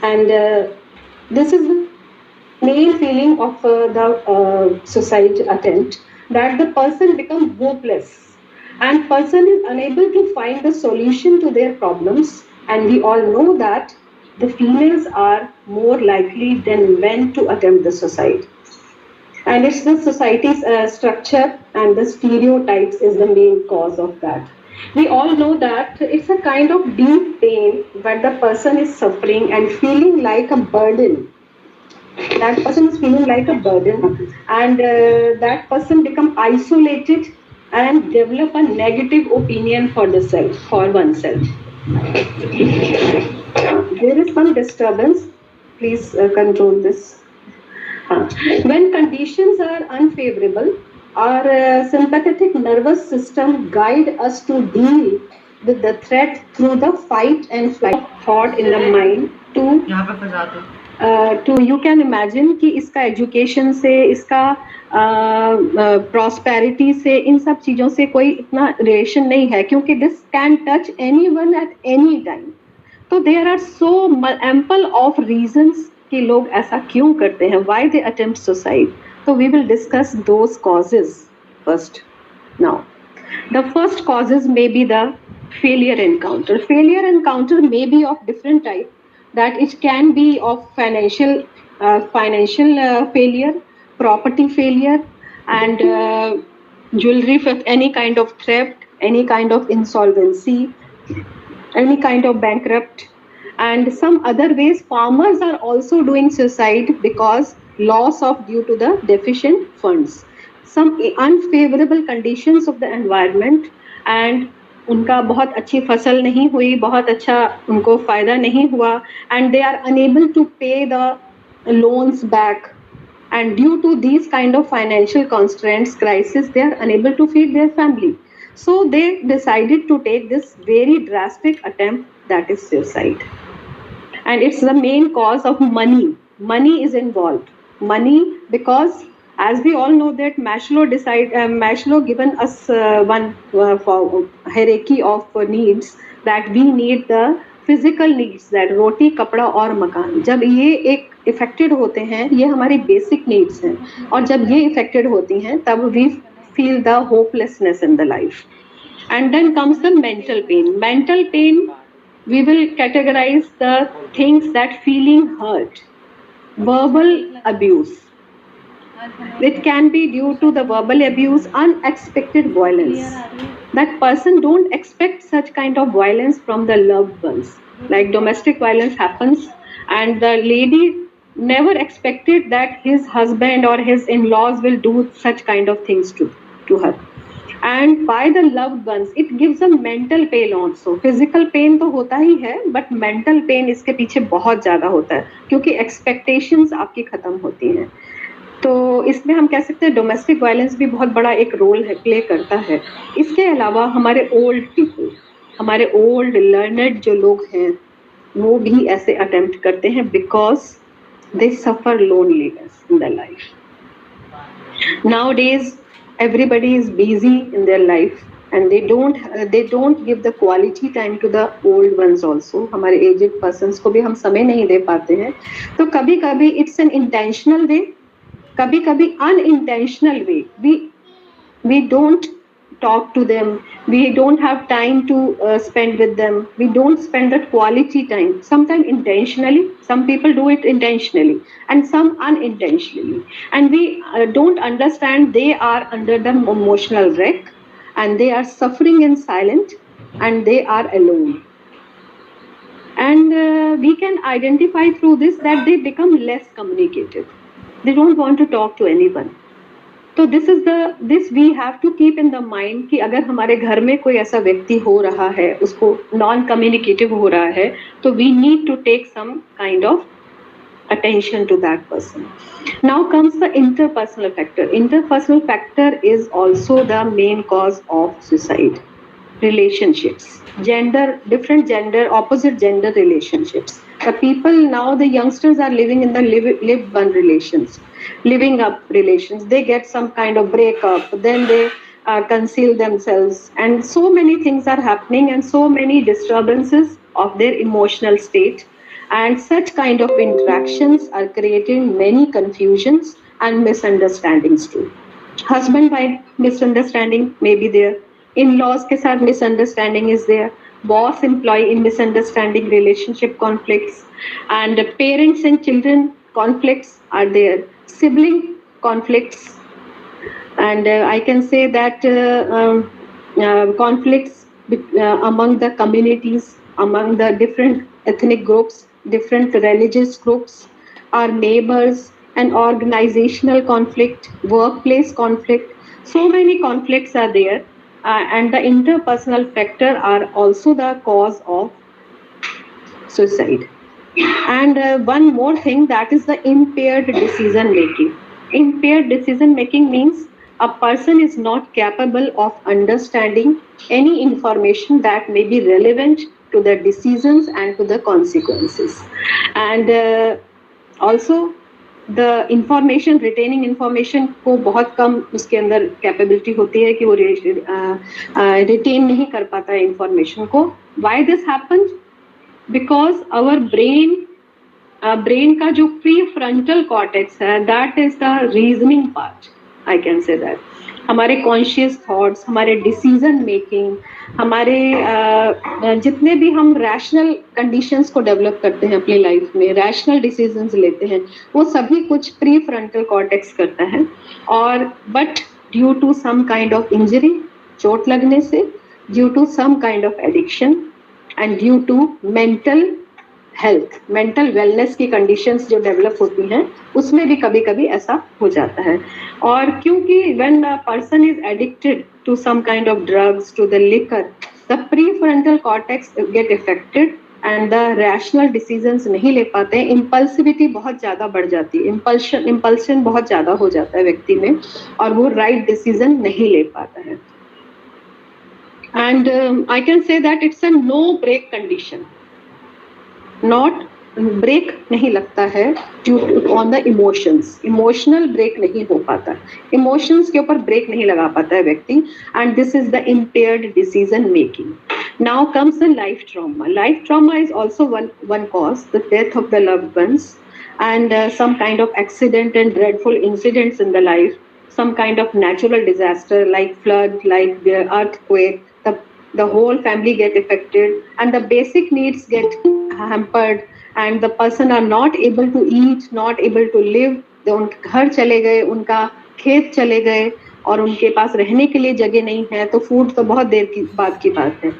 And this is the main feeling of the suicide attempt, that the person becomes hopeless and person is unable to find the solution to their problems. And we all know that the females are more likely than men to attempt the suicide. And it's the society's structure and the stereotypes is the main cause of that. We all know that it's a kind of deep pain where the person is suffering and feeling like a burden. That person is feeling like a burden, and that person become isolated and develop a negative opinion for the self, for oneself. There is some disturbance. Please control this. When conditions are unfavorable, our sympathetic nervous system guide us to deal with the threat through the fight and flight thought in the mind to you can imagine कि इसका education से, इसका prosperity से, इन सब चीज़ों से कोई इतना रिलेशन नहीं है, क्योंकि this can touch anyone at any time. तो there are so ample of reasons कि लोग ऐसा क्यों करते हैं, व्हाई दे अटेम्प्ट सुसाइड. तो we will discuss those causes first. Now the first causes may be the failure encounter. Failure encounter may be of different type, that it can be of financial failure, property failure, and jewelry, any kind of theft, any kind of insolvency, any kind of bankrupt. And some other ways, farmers are also doing suicide because loss of due to the deficient funds, some unfavorable conditions of the environment, and उनका बहुत अच्छी फसल नहीं हुई, बहुत अच्छा उनको फायदा नहीं हुआ, and they are unable to pay the loans back, and due to these kind of financial constraints, crisis, they are unable to feed their family. So they decided to take this very drastic attempt, that is suicide. And it's the main cause of money. Money is involved. Money, because as we all know that Maslow given us one hierarchy of needs, that we need the physical needs, that roti, kapda और मकान. जब ये एक affected होते हैं, ये हमारी basic needs हैं, और जब ये affected होती हैं, तब we feel the hopelessness in the life. And then comes the mental pain. Mental pain, we will categorize the things that feeling hurt, verbal abuse. It can be due to the verbal abuse, unexpected violence. That person don't expect such kind of violence from the loved ones. Like domestic violence happens, and the lady never expected that his husband or his in-laws will do such kind of things to her. And by the loved ones, it gives a mental pain also. Physical pain तो होता ही है, but mental pain इसके पीछे बहुत ज़्यादा होता है, क्योंकि expectations आपकी खत्म होती हैं. तो इसमें हम कह सकते हैं डोमेस्टिक वायलेंस भी बहुत बड़ा एक रोल है, प्ले करता है. इसके अलावा हमारे ओल्ड पीपल, हमारे ओल्ड लर्नड जो लोग हैं, वो भी ऐसे अटेम्प्ट करते हैं because they suffer loneliness in the life. Nowadays everybody is busy in their life and they don't give the quality time to the old ones also. हमारे aged persons को भी हम समय नहीं दे पाते हैं. तो कभी कभी it's an intentional way, कभी कभी unintentional way. We don't talk to them, we don't have time to spend with them, we don't spend that quality time. Sometimes intentionally, some people do it intentionally and some unintentionally, and we don't understand they are under the emotional wreck and they are suffering in silence and they are alone. And we can identify through this that they become less communicative, they don't want to talk to anyone. तो this we have to keep in the mind कि अगर हमारे घर में कोई ऐसा व्यक्ति हो रहा है, उसको नॉन कम्युनिकेटिव हो रहा है, तो we need to take some kind of attention to that person. Now comes the interpersonal factor. Interpersonal factor is also the main cause of suicide. Relationships, different gender, opposite gender relationships. The people now, the youngsters are living in the live-one relations, living up relations. They get some kind of breakup, then they conceal themselves, and so many things are happening and so many disturbances of their emotional state. And such kind of interactions are creating many confusions and misunderstandings too. Husband wife misunderstanding may be there, in-laws के साथ misunderstanding is there, boss employee in misunderstanding, relationship conflicts, and parents and children conflicts are there, sibling conflicts, and I can say that conflicts among the communities, among the different ethnic groups, different religious groups, our neighbors, and organizational conflict, workplace conflict. So many conflicts are there, and the interpersonal factor are also the cause of suicide. And one more thing, that is the impaired decision making. Impaired decision making means a person is not capable of understanding any information that may be relevant to the decisions and to the consequences. And also the information, retaining information को बहुत कम उसके अंदर capability होती है कि वो retain नहीं कर पाता है information को. Why this happens? Because our brain का जो prefrontal cortex है, that is the reasoning part, I can say that. हमारे conscious thoughts, हमारे decision making, हमारे जितने भी हम rational conditions को develop करते हैं अपनी life में, rational decisions लेते हैं, वो सभी कुछ prefrontal cortex करता है. और but due to some kind of injury, चोट लगने से, due to some kind of addiction, and due to mental health, mental wellness की conditions जो develop होती हैं, उसमें भी कभी कभी ऐसा हो जाता है. और क्योंकि when a person is addicted to some kind of drugs, to the liquor, the prefrontal cortex get affected and the rational decisions नहीं ले पाते हैं. impulsivity बहुत ज़्यादा बढ़ जाती है, impulsion बहुत ज़्यादा हो जाता है व्यक्ति में, और वो right decision नहीं ले पाता है. And I can say that it's a no break condition. Not break नहीं लगता है due to on the emotions. Emotional break नहीं हो पाता. Emotions के ऊपर break नहीं लगा पाता है व्यक्ति. And this is the impaired decision making. Now comes the life trauma. Life trauma is also one cause, the death of the loved ones, and some kind of accident and dreadful incidents in the life. Some kind of natural disaster like flood, like the earthquake. The whole family get affected and the basic needs get hampered and the person are not able to eat, not able to live. उनके घर चले गए, उनका खेत चले गए और उनके पास रहने के लिए जगह नहीं है, तो फूड तो बहुत देर की बात है.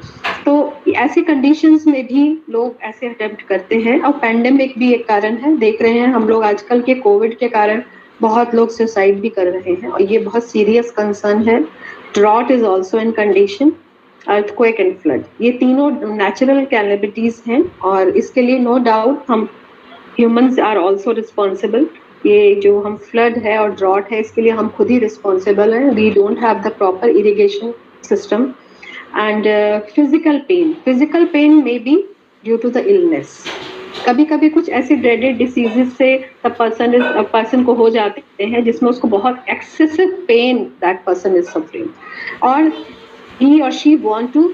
तो ऐसी कंडीशंस में भी लोग ऐसे अटेम्प्ट करते हैं. और पैंडेमिक भी एक कारण है. देख रहे हैं हम लोग आजकल के कोविड के कारण बहुत लोग सुसाइड भी कर रहे हैं और ये बहुत सीरियस कंसर्न है. Drought is also in condition, earthquake and flood, ये तीनों natural calamities हैं और इसके लिए no doubt हम humans are also responsible. ये जो हम flood है और drought है इसके लिए हम खुद ही responsible हैं. We don't have the proper irrigation system. And physical pain may be due to the illness. कभी कभी कुछ ऐसे dreaded diseases से person को हो जाते हैं जिसमें उसको बहुत excessive pain that person is suffering, और he or she don't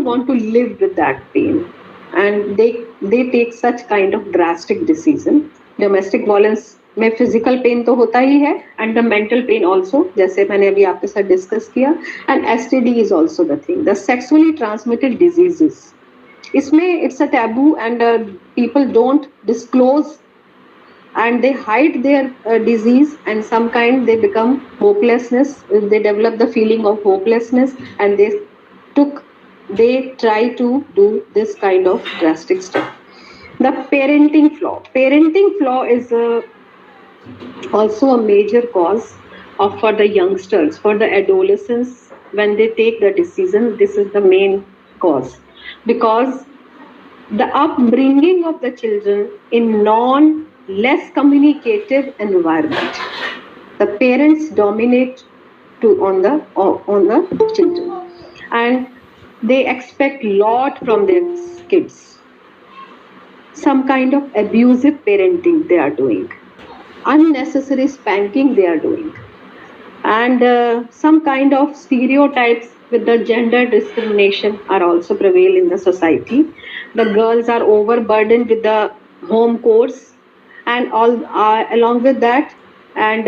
want to live with that pain, and they take such kind of drastic decision. Domestic violence में physical pain तो होता ही है and the mental pain also, जैसे मैंने अभी आपके साथ discuss किया. And STD is also the thing, the sexually transmitted diseases. इसमें it's a taboo and people don't disclose and they hide their disease, and some kind they become hopelessness, they develop the feeling of hopelessness and they try to do this kind of drastic stuff. The parenting flaw is also a major cause for the youngsters, for the adolescents. When they take the decision, this is the main cause, because the upbringing of the children in less communicative environment, the parents dominate on the children and they expect lot from their kids. Some kind of abusive parenting they are doing, unnecessary spanking they are doing, and some kind of stereotypes with the gender discrimination are also prevail in the society. the girls are overburdened with the home course and all along with that, and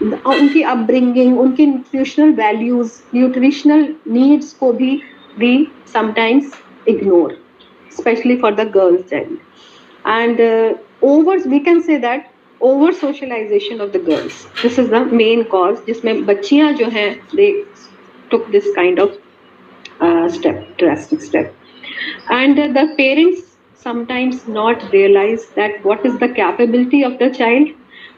उनकी upbringing, उनकी nutritional needs को भी we sometimes ignore, especially for the girl child. And we can say that over socialization of the girls, this is the main cause, जिसमें बच्चियां जो हैं they took this kind of drastic step. And the parents sometimes not realize that what is the capability of the child,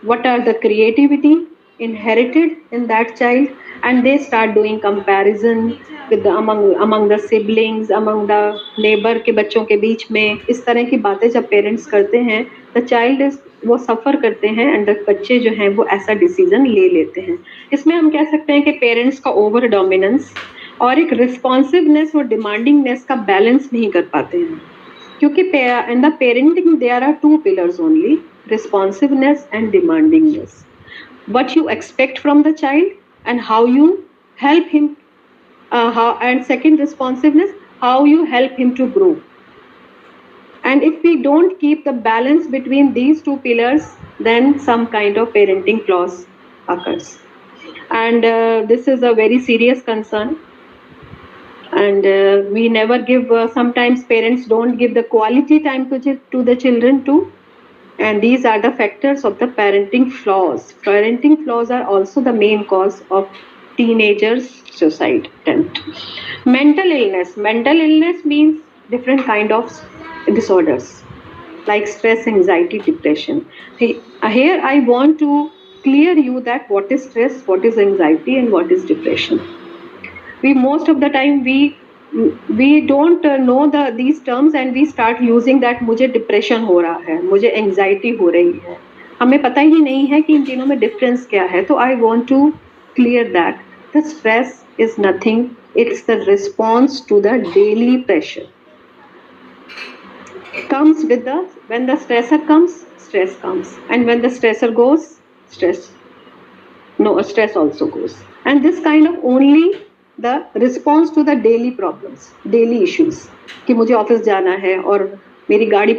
what are the creativity inherited in that child, and they start doing comparison with the among the siblings, among the neighbor के बच्चों के बीच में इस तरह की बातें जब पेरेंट्स करते हैं, the child is वो सफ़र करते हैं एंड बच्चे जो हैं वो ऐसा डिसीजन ले लेते हैं. इसमें हम कह सकते हैं कि पेरेंट्स का ओवर डोमिनेंस और एक रिस्पॉन्सिवनेस और डिमांडिंगनेस का बैलेंस नहीं कर पाते हैं, क्योंकि in the parenting there are two pillars only, responsiveness and demandingness. What you expect from the child and how you help him, and second responsiveness, how you help him to grow. And if we don't keep the balance between these two pillars, then some kind of parenting flaws occurs. And this is a very serious concern. And we never give, sometimes parents don't give the quality time to the children too. And these are the factors of the parenting flaws. Parenting flaws are also the main cause of teenagers' suicide attempt. Mental illness. Mental illness means different kind of disorders like stress, anxiety, depression. Here I want to clear you that what is stress, what is anxiety, and what is depression. Most of the time we don't know these terms and we start using that मुझे depression हो रहा है, मुझे anxiety हो रही है, हमें पता ही नहीं है कि इन तीनों में difference क्या है. तो I want to clear that the stress is nothing, it's the response to the daily pressure. Comes with when the stressor comes, stress comes, and when the stressor goes, stress also goes. And this kind of only the response to the daily problems, daily issues, कि मुझे office जाना है और मेरी गाड़ी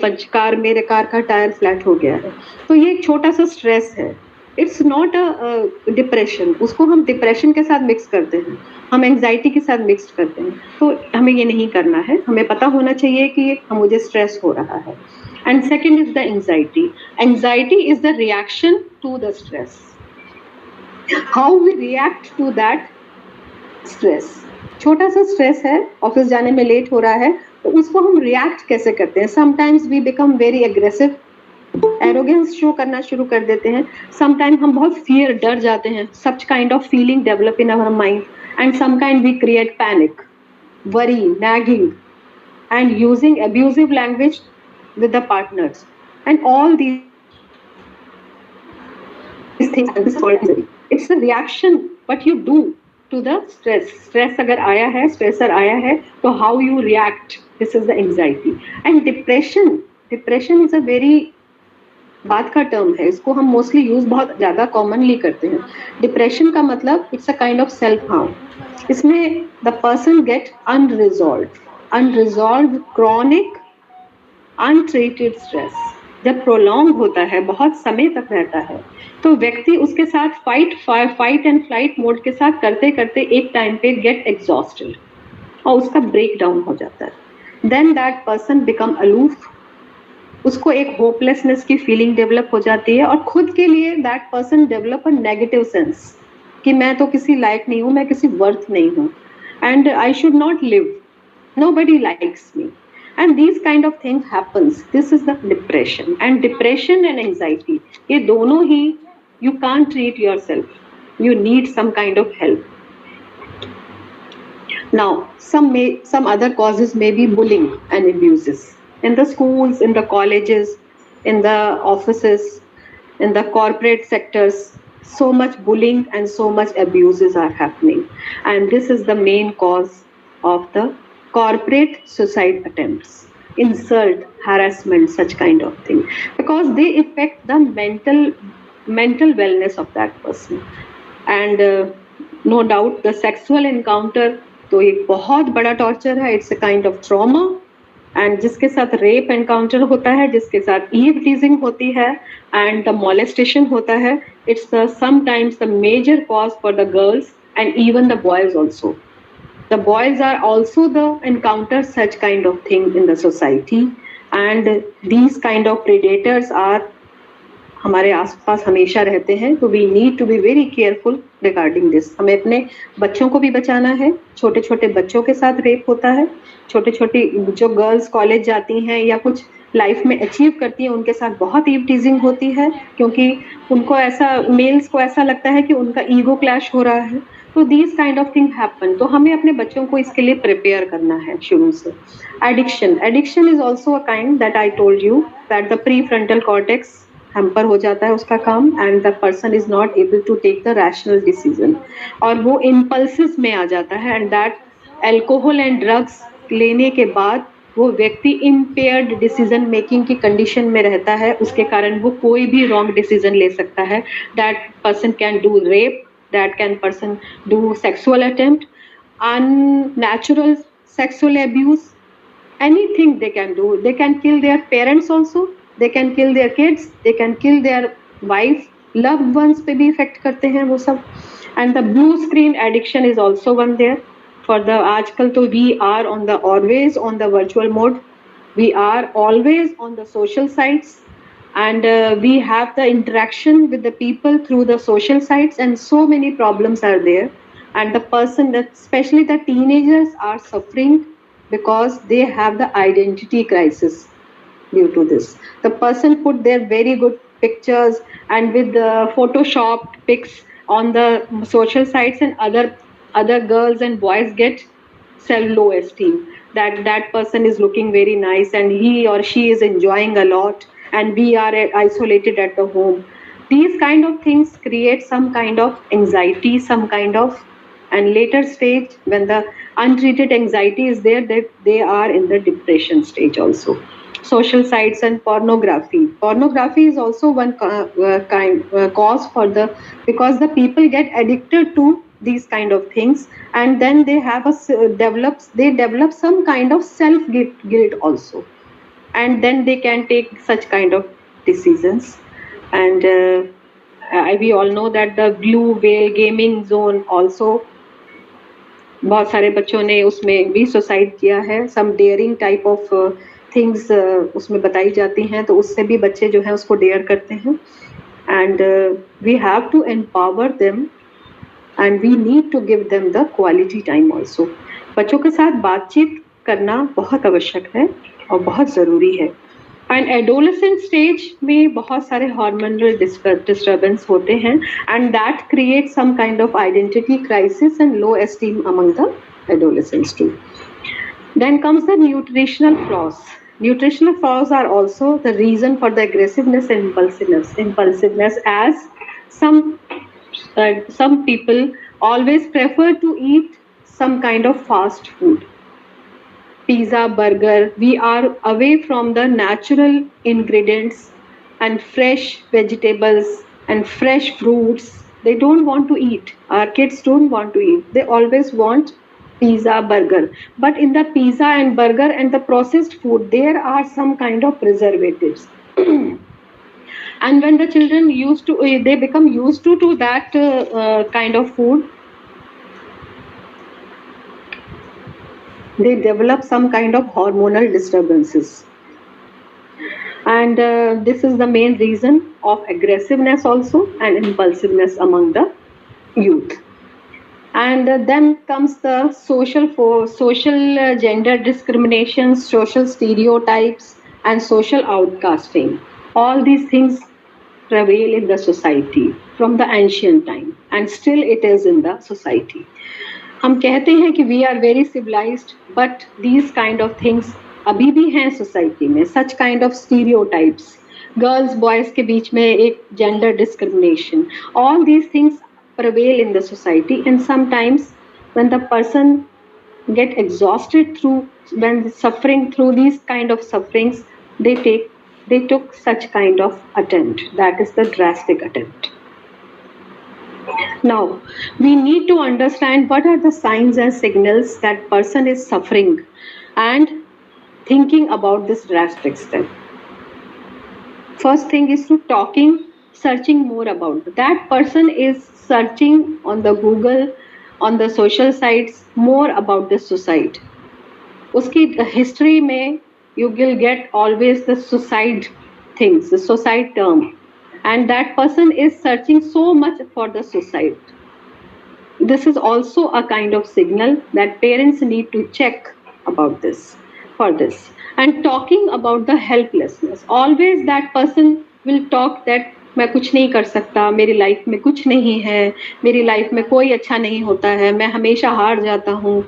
मेरे car का tyre flat हो गया है, तो ये एक छोटा सा स्ट्रेस है. It's not a depression. उसको हम डिप्रेशन के साथ मिक्स करते हैं, हम एंजाइटी के साथ मिक्स करते हैं. तो हमें ये नहीं करना है, हमें पता होना चाहिए कि मुझे स्ट्रेस हो रहा है. And second is the anxiety. Anxiety is the reaction to the stress. How we react to that stress. छोटा सा स्ट्रेस है, ऑफिस जाने में लेट हो रहा है, तो उसको हम रिएक्ट कैसे करते हैं. Sometimes we become very aggressive, arrogance show करना शुरू कर देते हैं. समटाइम हम बहुत फियर, डर जाते हैं. Such kind of feeling develop in our mind and some kind we create panic, worry, nagging and using abusive language with the partners, and all these things are disorderly. It's a reaction what you do to the stress. Stress अगर आया है, stressor आया है, तो how you react, this is the anxiety. And depression is a very बात का term है, इसको हम मोस्टली यूज बहुत ज़्यादा कॉमनली करते हैं. डिप्रेशन का मतलब it's a kind of self harm. इसमें the person get unresolved chronic untreated stress. जब प्रोलॉन्ग होता है, बहुत समय तक रहता है, तो व्यक्ति उसके साथ फाइट एंड फ्लाइट मोड के साथ करते करते एक टाइम पे गेट एग्जॉस्टेड और उसका ब्रेक डाउन हो जाता है. Then that person become aloof. उसको एक होपलेसनेस की फीलिंग डेवलप हो जाती है और खुद के लिए that person develop a negative sense कि मैं तो किसी लायक नहीं हूँ, मैं किसी वर्थ नहीं हूँ, and I should not live, nobody likes me. And these kind of things happens. This is the depression. And depression and anxiety, ये दोनों ही, you can't treat yourself. You need some kind of help. Now, some other causes may be bullying and abuses in the schools, in the colleges, in the offices, in the corporate sectors. So much bullying and so much abuses are happening, and this is the main cause of the corporate suicide attempts, insult, harassment, such kind of thing, because they affect the mental wellness of that person. And no doubt the sexual encounter तो एक बहुत बड़ा torture है. It's a kind of trauma, and जिसके साथ rape encounter होता है, जिसके साथ ईव टीजिंग होती है एंड द मोलेस्टेशन होता है, it's the sometimes the major cause for the girls and even the boys also. The boys are also the encounter such kind of thing in the society, and these kind of predators are हमारे आसपास हमेशा रहते हैं. तो we need to be very careful regarding this. हमें अपने बच्चों को भी बचाना है. छोटे छोटे बच्चों के साथ रेप होता है. छोटे छोटी जो गर्ल्स कॉलेज जाती हैं या कुछ लाइफ में अचीव करती हैं, उनके साथ बहुत ईव टीजिंग होती है, क्योंकि उनको ऐसा, मेल्स को ऐसा लगता है कि उनका ईगो क्लैश हो रहा है. तो these kind of thing happen. तो हमें अपने बच्चों को इसके लिए प्रिपेयर करना है शुरू से. Addiction is also a kind that I told you that the pre frontal cortex hamper हो जाता है उसका काम, and the person is not able to take the rational decision, और वो इम्पल्सिस में आ जाता है. And that alcohol and drugs लेने के बाद वो व्यक्ति इम्पेयर्ड डिसीजन मेकिंग की कंडीशन में रहता है. उसके कारण वो कोई भी रॉन्ग डिसीजन ले सकता है. That person can do rape, that can person do sexual attempt, unnatural sexual abuse, anything they can do. They can kill their parents also, they can kill their kids, they can kill their wife, loved ones पे भी effect करते हैं वो सब. And the blue screen addiction is also one there. For the आजकल तो we are on the always on the virtual mode, we are always on the social sites, and we have the interaction with the people through the social sites, and so many problems are there. And the person, that especially the teenagers, are suffering because they have the identity crisis due to this. The person put their very good pictures and with the photoshopped pics on the social sites, and other girls and boys get self low esteem, that that person is looking very nice and he or she is enjoying a lot, and we are isolated at the home. These kind of things create some kind of anxiety, some kind of, and later stage when the untreated anxiety is there, that they are in the depression stage also. Social sites and pornography is also one cause for the, because the people get addicted to these kind of things, and then they have develop some kind of self guilt also, and then they can take such kind of decisions. And we all know that the blue whale gaming zone also, बहुत सारे बच्चों ने उसमें भी suicide किया है. some daring type of things उसमें बताई जाती हैं, तो उससे भी बच्चे जो हैं उसको डेयर करते हैं. and we have to empower them, and we need to give them the quality time also. बच्चों के साथ बातचीत करना बहुत आवश्यक है और बहुत ज़रूरी है. एंड एडोलेसेंट स्टेज में बहुत सारे हार्मोनल डिस्टर्बेंस होते हैं, and that create some kind of identity crisis and low esteem among the adolescents too. Then comes the nutritional flaws. Nutritional flaws are also the reason for the aggressiveness and impulsiveness, as some people always prefer to eat some kind of fast food. Pizza, burger, we are away from the natural ingredients and fresh vegetables and fresh fruits. They don't want to eat. Our kids don't want to eat. They always want pizza, burger. But in the pizza and burger and the processed food, there are some kind of preservatives. And when the children they become used to that kind of food, they develop some kind of hormonal disturbances, and this is the main reason of aggressiveness also and impulsiveness among the youth. And then comes the social gender discrimination, social stereotypes, and social outcasting. All these things prevail in the society from the ancient time, and still it is in the society. हम कहते हैं कि we are very civilized, but these kind of things अभी भी हैं society में. Such kind of stereotypes, girls boys के बीच में एक gender discrimination, all these things prevail in the society. And sometimes when the person get exhausted when suffering through these kind of sufferings, they took such kind of attempt, that is the drastic attempt. Now we need to understand what are the signs and signals that person is suffering, and thinking about this drastic step. First thing is to talking, searching more about it. That person is searching on the Google, on the social sites more about the suicide. Uski history mein you will get always the suicide things, the suicide term, and that person is searching so much for the suicide. This is also a kind of signal that parents need to check about this, for this. And talking about the helplessness, always that person will talk that मैं कुछ नहीं कर सकता, मेरी life में कुछ नहीं है, मेरी लाइफ में कोई अच्छा नहीं होता है, मैं हमेशा हार जाता हूँ,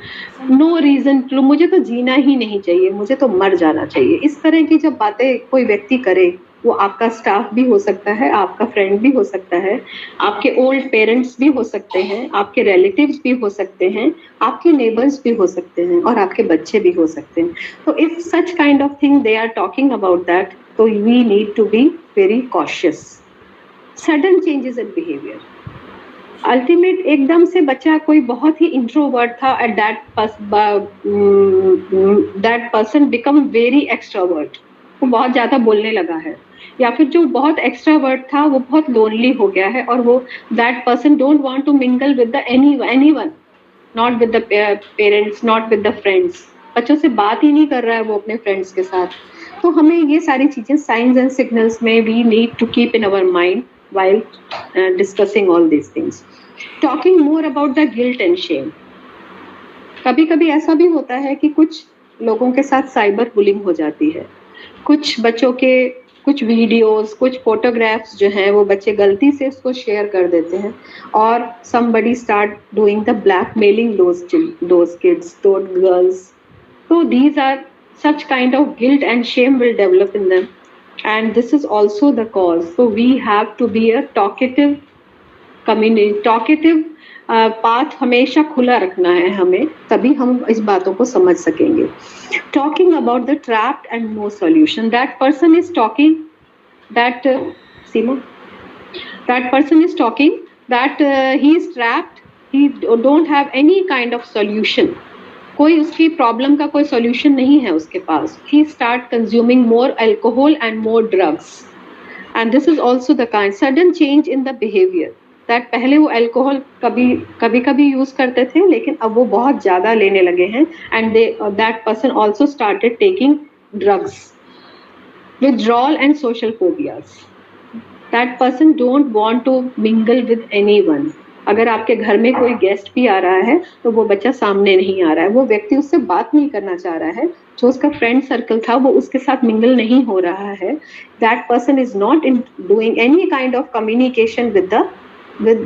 नो रीजन, मुझे तो जीना ही नहीं चाहिए, मुझे तो मर जाना चाहिए. इस तरह की जब बातें कोई व्यक्ति करे, वो आपका स्टाफ भी हो सकता है, आपका फ्रेंड भी हो सकता है, आपके ओल्ड पेरेंट्स भी हो सकते हैं, आपके रिलेटिव्स भी हो सकते हैं, आपके नेबर्स भी हो सकते हैं, और आपके बच्चे भी हो सकते हैं. तो if such kind of thing they are talking about that, तो we need to be very cautious. Sudden changes in behaviour, ultimate एकदम से बच्चा कोई बहुत ही इंट्रोवर्ट था, at that person become very extrovert, वो बहुत ज्यादा बोलने लगा है, या फिर जो बहुत एक्स्ट्रावर्ट था वो बहुत लोनली हो गया है, और वो that person don't want to mingle with the anyone, not with the parents, not with the friends, बच्चों से बात ही नहीं कर रहा है वो अपने फ्रेंड्स के साथ. तो हमें ये सारी चीजें साइंस एंड सिग्नल्स में we need to keep in our mind while discussing all these things. Talking more about the guilt and shame. कभी कभी ऐसा भी होता है कि कुछ लोगों के साथ साइबर बुलिंग हो जाती है, कुछ बच्चों के कुछ वीडियोस, कुछ फोटोग्राफ्स जो हैं वो बच्चे गलती से उसको शेयर कर देते हैं, और somebody start doing the blackmailing those kids, those girls. So these are such kind of guilt and shame will develop in them, and this is also the cause. So we have to be a talkative path हमेशा खुला रखना है हमें, तभी हम इस बातों को समझ सकेंगे. Talking about the trapped and no solution. That person is talking that Seema, that person is talking that he is trapped, he don't have any kind of solution, कोई उसकी प्रॉब्लम का कोई सॉल्यूशन नहीं है उसके पास. He start consuming more alcohol and more drugs, and this is also the kind sudden change in the behaviour, that पहले वो अल्कोहल कभी यूज करते थे, लेकिन अब वो बहुत ज्यादा लेने लगे हैं, and that person also started taking drugs. Withdrawal and social phobias, that person don't want to mingle with anyone. अगर आपके घर में कोई गेस्ट भी आ रहा है तो वो बच्चा सामने नहीं आ रहा है, वो व्यक्ति उससे बात नहीं करना चाह रहा है, जो उसका फ्रेंड सर्कल था वो उसके साथ मिंगल नहीं हो रहा है. That person is not in doing any kind of communication with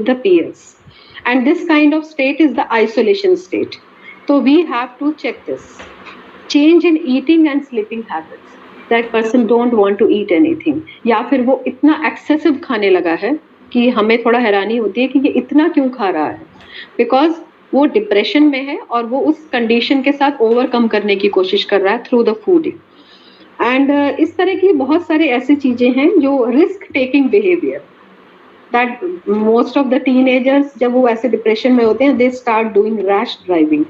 the peers, and this kind of state is the isolation state. So we have to check this. Change in eating and sleeping habits. That person don't want to eat anything, या फिर वो इतना excessive खाने लगा है कि हमें थोड़ा हैरानी होती है कि ये इतना क्यों खा रहा है, बिकॉज वो डिप्रेशन में है और वो उस कंडीशन के साथ ओवरकम करने की कोशिश कर रहा है थ्रू द फूड. एंड इस तरह की बहुत सारी ऐसी चीजें हैं जो risk taking behaviour, that most of the teenagers जब वो ऐसे डिप्रेशन में होते हैं, they start doing rash driving.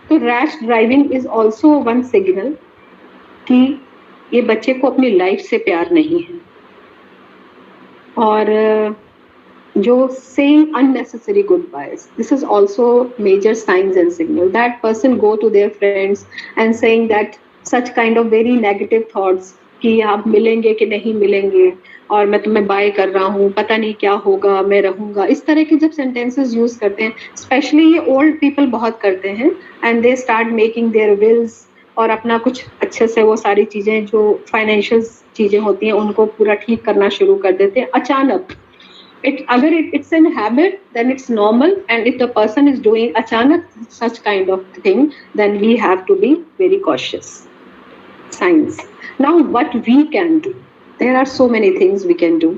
तो rash driving is also one signal कि ये बच्चे को अपनी लाइफ से प्यार नहीं है. और जो saying unnecessary goodbyes, this is also major signs and signal. That person go to their friends and saying that such kind of very negative thoughts कि आप मिलेंगे कि नहीं मिलेंगे, और मैं तुम्हें बाय कर रहा हूँ, पता नहीं क्या होगा, मैं रहूँगा, इस तरह के जब सेंटेंसेस यूज करते हैं, स्पेशली ये ओल्ड पीपल बहुत करते हैं, and they start making their wills, और अपना कुछ अच्छे से वो सारी चीजें जो फाइनेंशियल चीजें होती हैं उनको पूरा ठीक करना शुरू कर देते हैं अचानक. अगर it's in habit, then it's normal, and if the person is doing अचानक such kind of thing, then we have to be very cautious. Signs. Now what we can do, there are so many things we can do,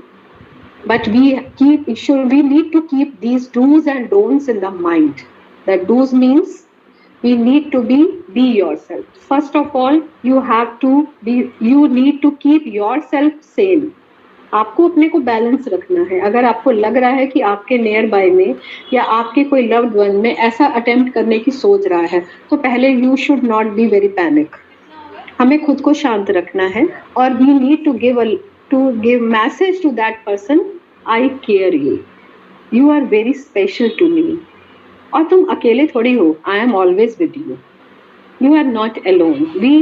but we need to keep these do's and don'ts in the mind. That do's means we need to be yourself. First of all, you need to keep yourself sane. आपको अपने को balance रखना है। अगर आपको लग रहा है कि आपके नियर बाय में या आपके कोई लव्ड वन में ऐसा अटेम्प्ट करने की सोच रहा है, तो पहले you should not be very panic. हमें खुद को शांत रखना है और we need to give message to that person, I care you, you are very special to me, और तुम अकेले थोड़ी हो, I am always with you, you are not alone. We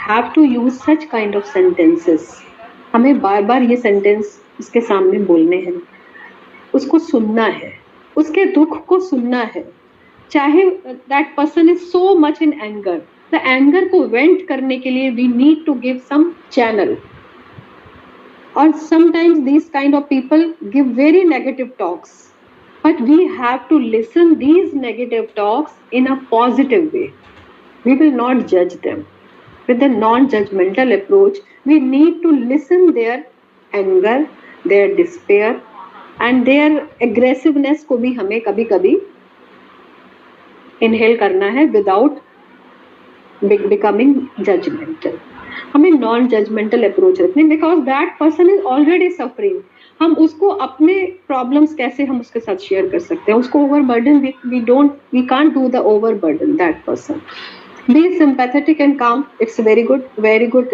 have to use such kind of sentences. हमें बार बार ये sentence उसके सामने बोलने हैं, उसको सुनना है, उसके दुख को सुनना है। चाहे that person is so much in anger, the anger को वेंट करने के लिए we need to give some channel. और sometimes these kind of people give very negative talks, but we have to listen these negative talks in a positive way. We will not judge them. With the non-judgmental approach, we need to listen their anger, their despair and their aggressiveness को भी हमें कभी कभी inhale करना है without becoming judgmental. हमें non judgmental approach रखनी, because that person is already suffering. हम उसको अपने प्रॉब्लम्स कैसे हम उसके साथ शेयर कर सकते हैं, उसको overburden we can't do the overburden that person. Be sympathetic and calm. It's a very good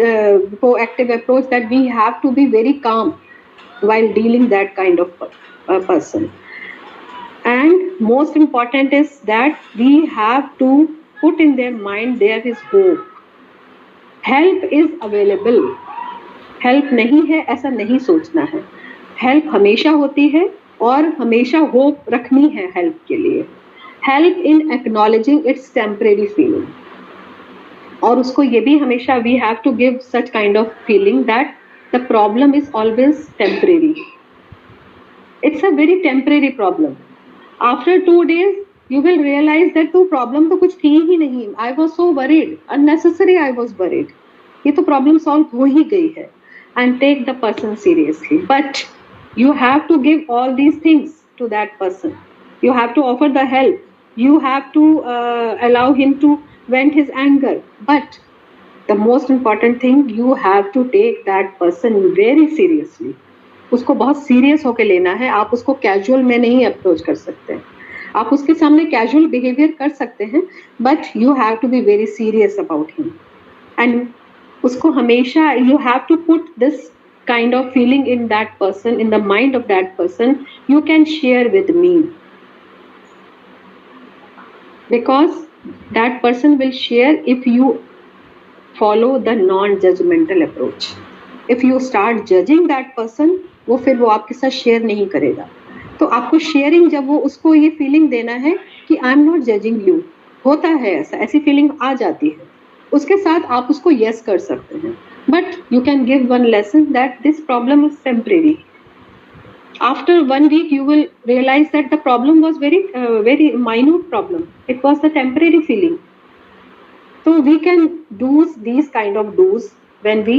proactive approach that we have to be very calm while dealing that kind of person. And most important is that we have to put in their mind there is hope. Help is available. Help नहीं है ऐसा नहीं सोचना है, help हमेशा होती है और हमेशा होप रखनी है हेल्प के लिए। Help in acknowledging it's temporary feeling, और उसको ये भी हमेशा we have to give such kind of feeling that the problem is always temporary. It's a very temporary problem. After 2 days you will realize that तो problem तो कुछ थी ही नहीं। I was so worried, unnecessary I was worried. ये तो problem solve हो ही गई है। And take the person seriously. But you have to give all these things to that person. You have to offer the help. You have to allow him to vent his anger. But the most important thing, you have to take that person very seriously. उसको बहुत serious होकर लेना है। आप उसको casual में नहीं approach कर सकते। आप उसके सामने कैजुअल बिहेवियर कर सकते हैं, but you have to be very serious about him. And उसको हमेशा you have to put this kind of feeling in that person, in the mind of that person, you can share with me, because that person will share if you follow the non judgmental approach. If you start judging that person, वो फिर वो आपके साथ share नहीं करेगा। तो आपको sharing, जब वो उसको ये फीलिंग देना है कि I am not judging you, होता है ऐसा, ऐसी फीलिंग आ जाती है, उसके साथ आप उसको यस कर सकते हैं। But you can give one lesson that this problem is temporary. After 1 week you will realize that the problem was very minute problem. It was a temporary feeling. So we can do these kind of do's when we